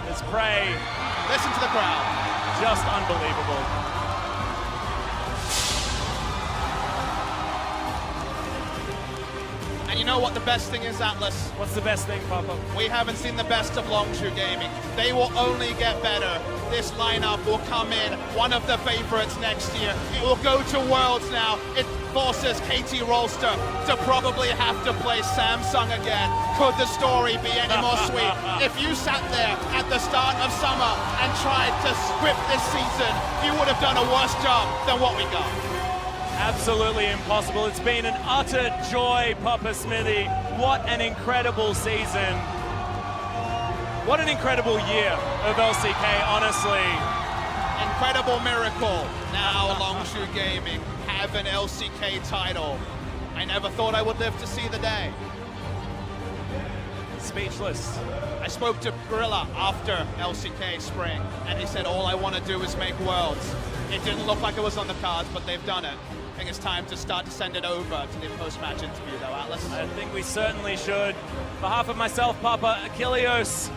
As Prey. Listen to the crowd. Just unbelievable. And you know what the best thing is, Atlas? What's the best thing, Papa? We haven't seen the best of Longzhu Gaming. They will only get better. This lineup will come in one of the favorites next year. It will go to Worlds now. It forces KT Rolster to probably have to play Samsung again. Could the story be any more sweet? If you sat there at the start of summer and tried to script this season, you would have done a worse job than what we got. Absolutely impossible. It's been an utter joy, Papa Smithy. What an incredible season. What an incredible year of LCK, honestly. Incredible miracle. Now Longzhu Gaming have an LCK title. I never thought I would live to see the day. Speechless. I spoke to Gorilla after LCK Spring, and he said, all I want to do is make Worlds. It didn't look like it was on the cards, but they've done it. I think it's time to start to send it over to the post-match interview, though, Atlas. I think we certainly should. On behalf of myself, Papa, Achilleos,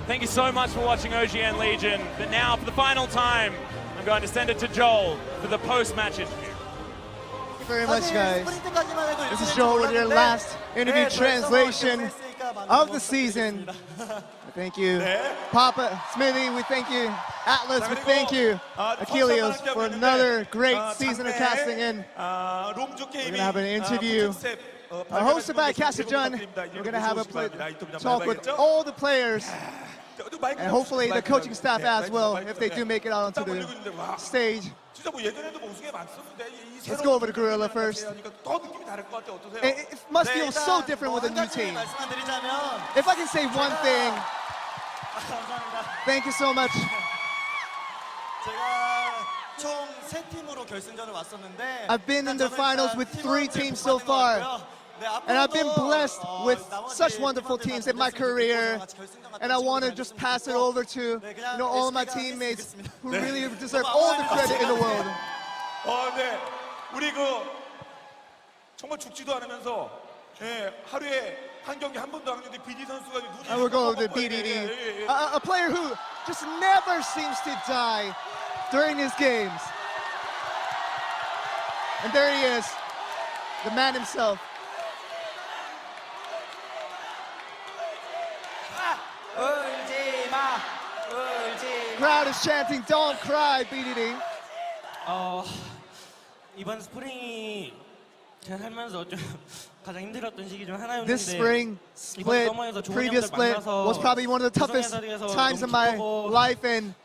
thank you so much for watching OGN Legion. But now, for the final time, I'm going to send it to Joel for the post-match interview. Thank you very much, guys. This is Joel with your last interview translation of the season. Thank you, Papa Smithy. We thank you, Atlas. We thank you, Achilleos, for another great season of casting in. We're going to have an interview hosted by Caster Jun. We're going to have a talk with all the players and hopefully the coaching staff as well, if they do make it out onto the stage. Let's go over to Gorilla first. It must feel so different with a new team. If I can say one thing, thank you so much. I've been in the finals with 3 teams so far, and I've been blessed with such wonderful teams in my career, and I want to just pass it over to all of my teammates who really deserve all the credit in the world. 네. 우리 정말 죽지도 않으면서 하루에 한 경기 한 번도 안 했는데 BD 선수가 눈이 And we're going with the BDD, a player who just never seems to die during his games. And there he is, the man himself. Crowd is chanting, "Don't cry, BDD." 이번 스프링이 제가 살면서 좀 가장 힘들었던 시기 중 하나였는데 This spring split, previous split, was probably one of the toughest times in my life, and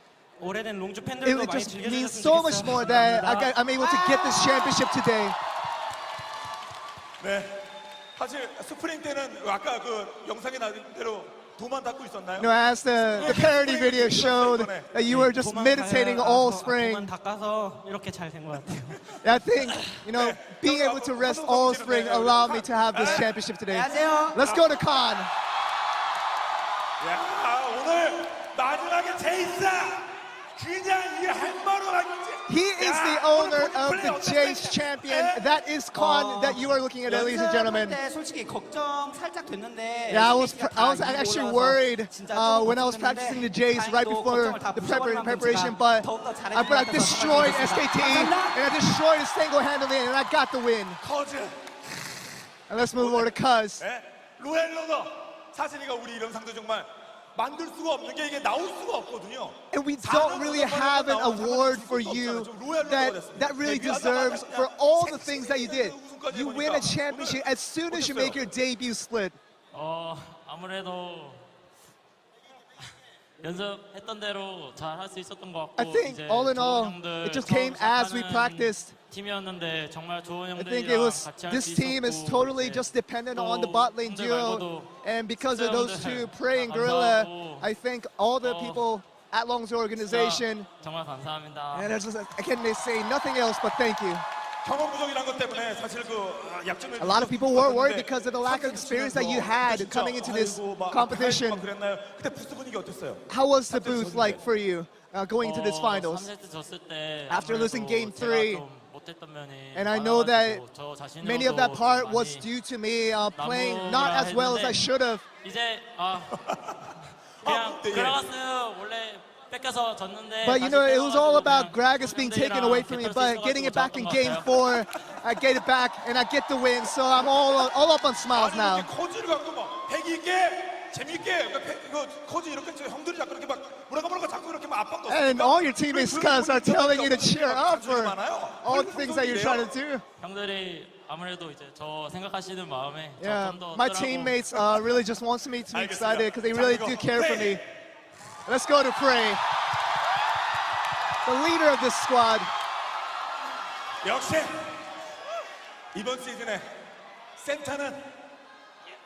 오래된 롱주 팬들도 it 많이 just means 즐겨주셨으면 so much more that I'm able to get this championship today. 네. 사실 스프링 때는 아까 영상에 나온 대로 도만 닦고 있었나요? As the parody video showed, that you were just meditating all spring. 닦아서 이렇게 잘 된 것 같아요. I think, being able to rest all spring allowed me to have this championship today. Let's go to Khan. 야, 오늘 마지막에 제이스야. 그냥 이 한마로 He is the owner of the Jace champion. That is Khan that you are looking at, ladies and gentlemen. 솔직히 걱정 살짝 됐는데. Yeah, I was actually worried when I was practicing the Jace right before the preparation, but I destroyed SKT and I destroyed it single-handedly, and I got the win. And let's move over to Cuz. 로얄로더 사실 이거 우리 영상도 정말 만들 수가 없는 게 이게 나올 수가 없거든요. And we don't really have an award for you that really deserves for all the things that you did. You win a championship as soon as you make your debut split. 아무래도 연습했던 대로 잘 할 수 있었던 것 같고 I think all in all, it just came as we practiced. 팀이었는데 정말 좋은 I think it 형들이랑 was 같이 할 this 수 team is 있었고 totally 이제 just dependent on the bot lane duo, and because of those two, Prey and Gorilla, I thank all the people at Long's organization, 정말 감사합니다. and I can't say nothing else but thank you. 경험 부족이란 것 때문에 사실 그 약점을 A lot of people were worried because of the lack of experience that you had coming into this competition. 그때 부스 분위기 어땠어요? How was the booth like for you going into this finals? 3세트 졌을 때 After losing game 3, 못했던 면이 and I know that 저 자신으로도 many of that part 많이 was due to me playing not as well as I should have. 이제 그냥 그라가스 원래 뺏겨서 졌는데 But you know, it was all about Gragas being taken away from me, but getting it back in game 4, I get it back and I get the win, so I'm all up on smiles now. 아니 코지를 갖고 막 패기 있게 재밌게 이거 코지 이렇게 형들이 자꾸 이렇게 막 뭐라가 자꾸 이렇게 막 압박 넣어. And all your teammates are telling you to cheer up for all the things that you're trying to do. 형들이 아무래도 이제 저 생각하시는 마음에 Yeah, 좀더 my teammates really just wants me to be excited because they really do care for me. Let's go to Prey, the leader of this squad. 역시 이번 시즌에 센터는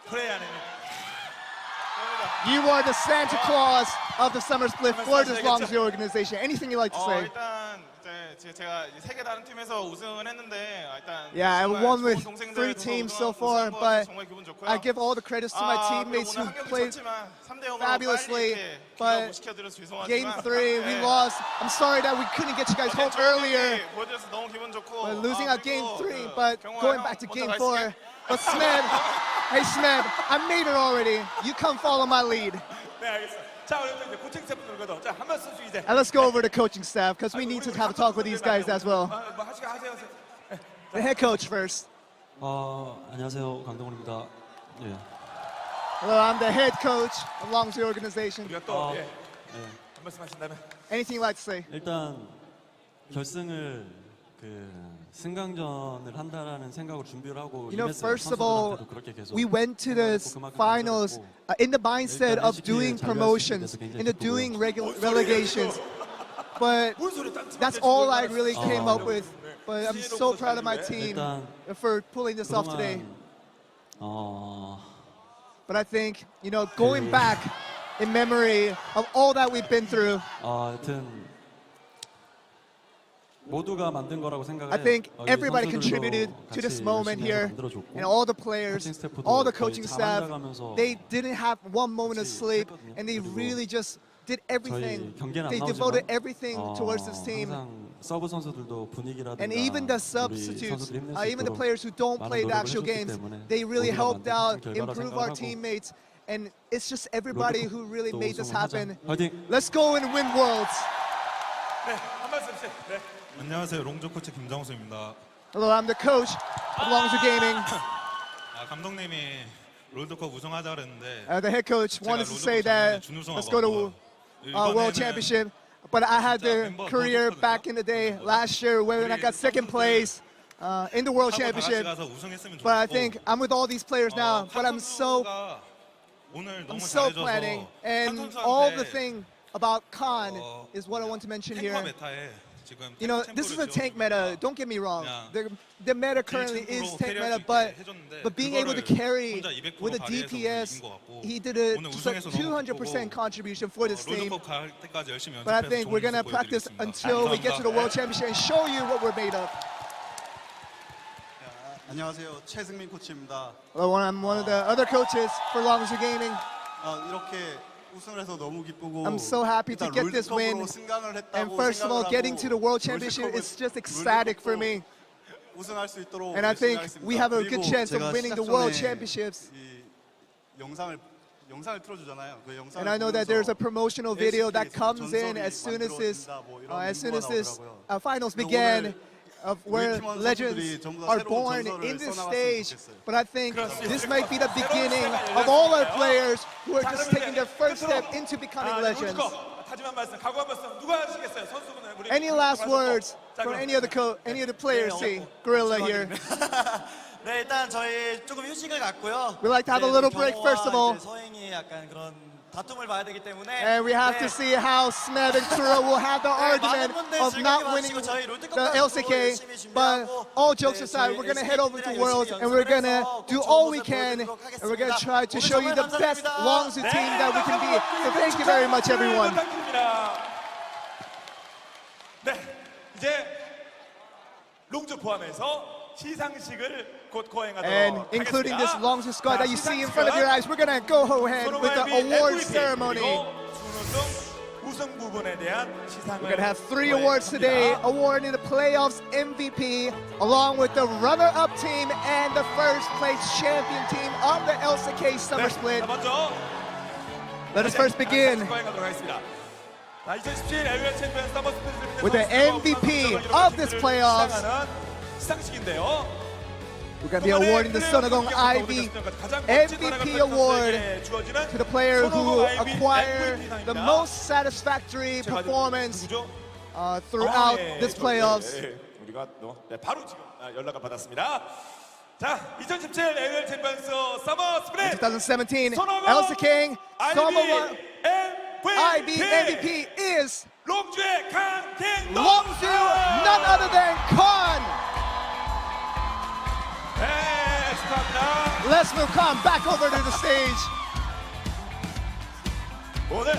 프레이 아닙니다. You are the Santa Claus of the Summer Split for this Longzhi organization. Anything you'd like to say? 일단 이제 제가 세 개 다른 팀에서 우승을 했는데 일단 Yeah, I 정말 won 좋은 with 동생들 3 둬서 teams 우승- so far, 우승한 거 but 정말 기분 좋고요. I give all the credits to my teammates who 오늘 한 경기 played 졌지만 3대0으로 fabulously, 빨리 이렇게 but 기가 못 시켜드려서 죄송하지만 Game 3, we 네. lost. I'm sorry that we couldn't get you guys home earlier. 보여줘서 너무 기분 좋고 But losing out Game 3, but 경호야, going 형 back to 먼저 Game 가 4. 있을게. But Smed, hey Smed, I made it already. You come follow my lead. 네 알겠습니다. 자 그럼 이제 코칭 스태프들과도 자한 말씀씩 이제. And let's go over to coaching staff because we need to have a talk with these guys as well. 뭐 하세요. The head coach first. 안녕하세요. 강동훈입니다. 예. Hello, I'm the head coach of Longzhi organization. 우리가 또 예. 한 말씀 하신다면. Anything you'd like to say? 일단 결승을 승강전을 한다라는 생각으로 준비를 하고 You know, 임했어요. first of all, 선수들한테도 그렇게 계속 we went to the finals in the mindset of doing promotions, into doing relegations. But that's all I really came up with. But I'm so proud of my team for pulling this off today. But I think, you know, going back in memory of all that we've been through, 하여튼 모두가 만든 거라고 생각을 I think 해요. everybody 선수들도 contributed to this 같이 moment 열심히 here, 만들어줬고, and all the players, 코칭 스태프도 all the 거의 coaching staff, 자만해가면서 they didn't have one moment of 같이 sleep, 했거든요. and they 그리고 really just did everything. 저희 경기는 안 They 나오지만 devoted everything towards this team. 항상 서브 선수들도 분위기라든가 And even the 우리 substitutes, 선수들이 힘낼 수 even the 있도록 players who don't 많은 play the 노력을 actual 해줬기 games, 때문에 they really 모두가 helped 만든 out, 결과라 improve our 생각하고 teammates, and it's just everybody who really 또 made this 우승을 하자. happen. 화이팅! Let's go and win worlds. 네, 한 말씀씩. 네. 안녕하세요. 롱조 코치 김정수입니다. Hello, I'm the coach of Longzhi Gaming. 감독님이 롤드컵 우승하자 그랬는데 The head coach 제가 wanted to say 롤드컵 that 준우승하고 let's go to World Championship. But I had the career back in the day last year when I got second place in the World Championship. 가서 우승했으면 But I 좋겠고, think I'm with all these players now. But I'm so 오늘 너무 planning, 잘해줘서 and all the thing about Khan is what I want to mention 탱커 here. 메타에 지금 You know, this is a tank meta. Don't get me wrong. The meta currently is tank meta, but being able to carry with a DPS, he did a 200% contribution for this team. 롤드컵 갈 때까지 열심히 But I 연습해서 think we're 좋은 gonna 모습 practice 보여드리겠습니다. until we get to the World 감사합니다. Championship and show you what we're made of. 안녕하세요. 최승민 코치입니다. Hello, I'm one of the other coaches for Longzhi Gaming. 이렇게 우승을 해서 너무 기쁘고 I'm so happy to 일단 get this win. 롤드컵으로 승강을 했다고 And first of all, 생각을 getting 하고 to the World Championship is just ecstatic for me. 우승할 수 있도록 And I 열심히 think 하겠습니다. we have a good 그리고 chance of 제가 winning the 시작 World 전에 Championships. 이 영상을 틀어주잖아요. 그 영상을 And I know that there's a promotional video that LCK comes in 전설이 as soon as this 만들어진다, 뭐 이런 finals 홍보를 began. of where 팀원 legends 선수들이 전부 다 are 새로운 born 전설을 in this 써나갔으면 stage. 좋겠어요. But I think 그렇습니다. this might be the beginning 새로운 of all our 시작이 players who are 자, just 그러면 taking their first 끝으로, step into becoming 아, legends. 울트거 하지만 말씀, 각오 한 말씀 누가 하시겠어요? 선수분은 우리 Any last 가서 words 자, from 그럼. any of the players? See, Gorilla here. 네, 일단 저희 조금 휴식을 갖고요. We like to have a little break first of all. 서행이 약간 그런 다툼을 봐야 되기 때문에 And we have to see how Smed and Kuro will have the argument of not winning the LCK. But all jokes aside, we're going to head over to Worlds and we're going to do all we can. And we're going to try to show you the best Longzhu team that we can be. So thank you very much, everyone. 네, 이제 롱주 포함해서 시상식을 곧 거행하도록 And including this 하겠습니다. Longzhu squad that you see in front of your 시상식은 eyes, we're going to go ahead with the award ceremony. 우승 부분에 대한 시상을 We're going to have 3 awards today, awarding the playoffs MVP, along with the runner-up team and the first place champion team of the LCK Summer Split. 자, 먼저 Let us first begin 거행하도록 하겠습니다. 자, 2017 LCK 챔피언 서머 스플릿 with the MVP of this playoffs. 시상식인데요. We're going to be awarding the Sonogong IB MVP award to the player who acquired the most satisfactory performance throughout this playoffs. 우리가 바로 지금 연락을 받았습니다. 자, 2017 LCK 챔피언스 서머 스플릿 2017 LCK Summer IB MVP is 롱주의 강킹 Longzhu, none other than Khan. 네, 축하합니다. Let's move Khan back over to the stage. 오늘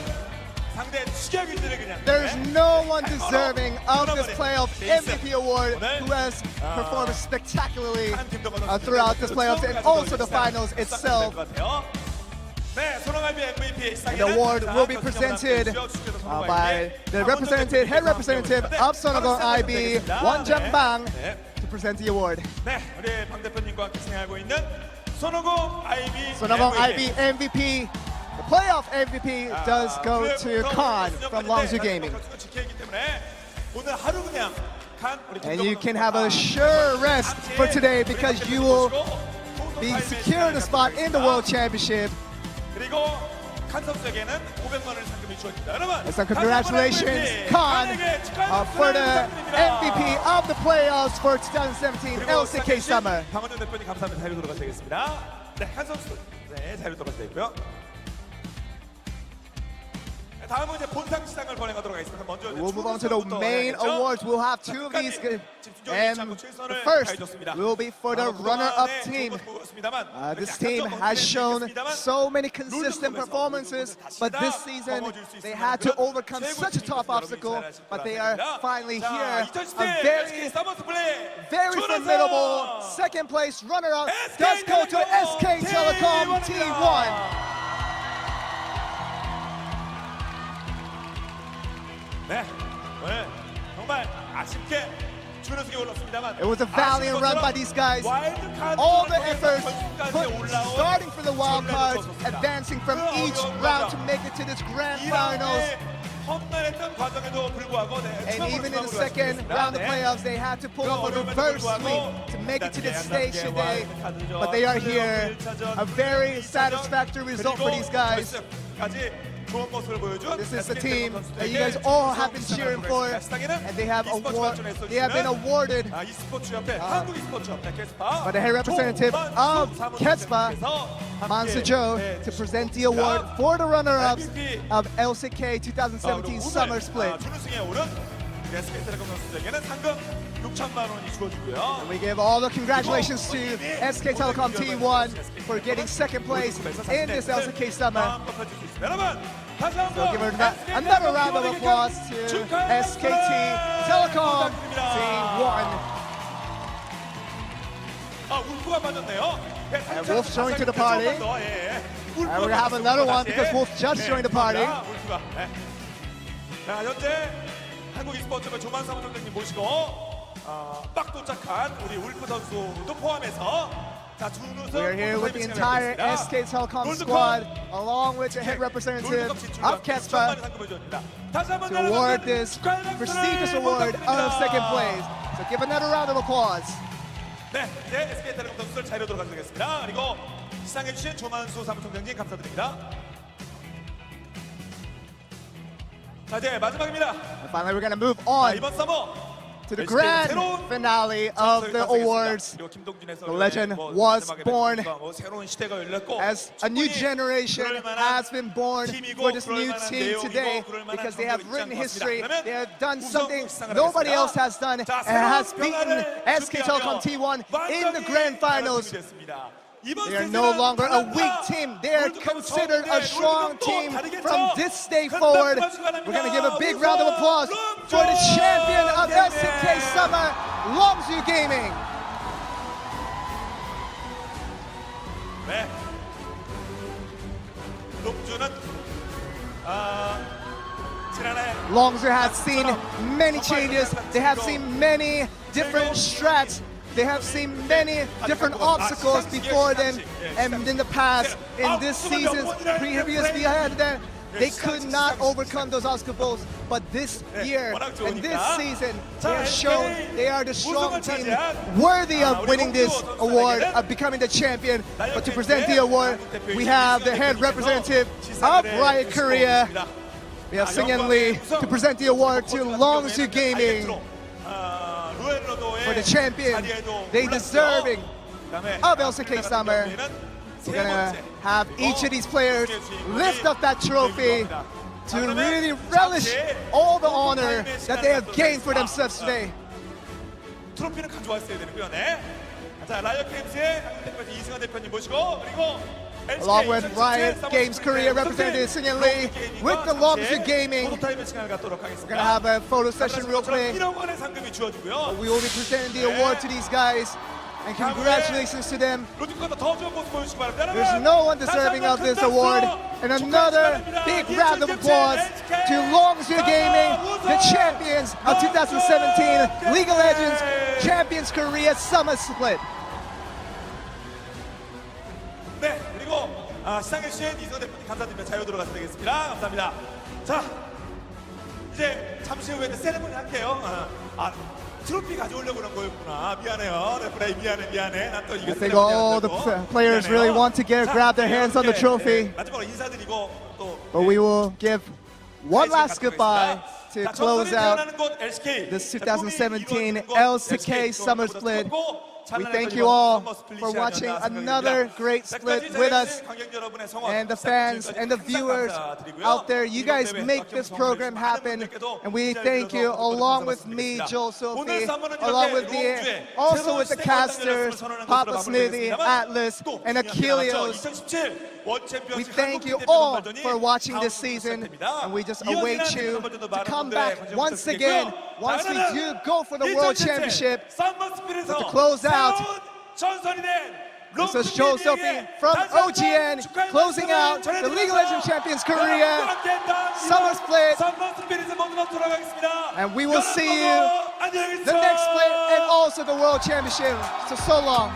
상대 추격인들을 그냥 There's no one deserving of this playoff MVP award who has performed spectacularly throughout this playoffs and also the finals itself. 네, 손흥민 MVP And the award will be presented by the head representative of Sonogong IB, Won Jang-bang, to present the award. 네, 우리 방 대표님과 함께 진행하고 있는 손오공 IB Sonogong IB MVP. The playoff MVP does go to Khan from Longzhu Gaming. And you can have a sure rest for today because you will be secured a spot in the World Championship. 그리고 칸 선수에게는 500만 원의 상금이 주어집니다. 여러분, So congratulations, Khan, for the MVP of the playoffs for 2017 LCK Summer. 강원준 대표님 감사합니다. 자리로 돌아가셔야 되겠습니다. 네, 칸 선수, 네, 자리로 돌아가셔야 되고요. 다음은 이제 본상 시상을 거행하도록 하겠습니다. 먼저 We'll move on to the main awards. We'll have 2 of these, and the first will be for the runner-up team. This team has shown so many consistent performances, but this season they had to overcome such a tough obstacle, but they are finally here. A very formidable second place runner-up does go to SK Telecom T1. 네, 오늘 정말 아쉽게 준우승에 올랐습니다만 It was a valiant run by these guys. All the efforts starting from the wild cards, advancing from each round to make it to this grand finals. And even in the second round of playoffs, they had to pull off a reverse sweep to make it to this stage today. But they are here. A very satisfactory result for these guys. This is the team that you guys all have been cheering for, and they have been awarded by the head representative of KESPA, Mansu Jo, to present the award for the runner-ups of LCK 2017 Summer Split. And we give all the congratulations to SK Telecom T1 for getting second place in this LCK Summer. So give another round of applause to SKT Telecom T1. And Wolf joined to the party. And we're going to have another one because Wolf just joined the party. 자, 현재 한국 e스포츠부 조만 사무총장님 모시고 막 도착한 우리 울프 선수도 포함해서 자, 준우승 We are here with the entire SK Telecom squad, along with the head representative of KESPA, to award this prestigious award of second place. So give another round of applause. 네, 이제 SK텔레콤 선수들 자리로 들어가도록 하겠습니다. 그리고 시상해주신 조만수 사무총장님 감사드립니다. 자, 이제 마지막입니다. And finally, we're gonna move 자, on 이번 서머 to the grand finale of the awards. The legend was born as a new generation has been born for this new team today because they have written history. They have done something nobody else has done and has beaten SK Telecom T1 in the grand finals. They are no longer a weak team. They are considered a strong team from this day forward. We're going to give a big round of applause for the champion of LCK Summer, Longzhu Gaming. 네. 롱주는 지난해 Longzhu has seen many changes. They have seen many different strats. They have seen many different obstacles before them, and in the past, in this season's previously ahead, they could not overcome those obstacles. But this year and this season, they have shown they are the strong team worthy of winning this award, of becoming the champion. But to present the award, we have the head representative of Riot Korea. We have Seung-Yeon Lee to present the award to Longzhu Gaming for the champion. They deserving of LCK Summer. We're gonna have each of these players lift up that trophy to really relish all the honor that they have gained for themselves today. 트로피는 가져왔어야 되고요. 네. 자, 라이엇 게임즈의 대표님 이승환 대표님 모시고 그리고 Along with Riot Games Korea representative Seung-Yeon Lee with the Longzhu Gaming. We're gonna have a photo session real quick. We will be presenting the award to these guys. And congratulations to them. There's no one deserving of this award. And another big round of applause to Longzhu Gaming, the champions of 2017 League of Legends Champions Korea Summer Split. 네, 그리고 시상해주신 이승환 대표님 감사드리며 자유 들어가서 되겠습니다. 감사합니다. 자, 이제 잠시 후에 세레모니 할게요. 트로피 가져오려고 그런 거였구나. 미안해요. 레프레이 미안해. 난 또 이게 I think all the players really want to grab their hands on the trophy. 마지막으로 인사드리고 또 But we will give one last goodbye to close out this 2017 LCK Summer Split. We thank you all for watching another great split with us, and the fans and the viewers out there. You guys make this program happen, and we thank you along with me, Joel Sophie, along with also with the casters, Papa Smithy, Atlas, and Achilleos. We thank you all for watching this season, and we just await you to come back once again, once we do go for the World Championship. But to close out, this is Joel Sophie from OGN, closing out the League of Legends Champions Korea Summer Split. And we will see you the next split and also the World Championship. So long.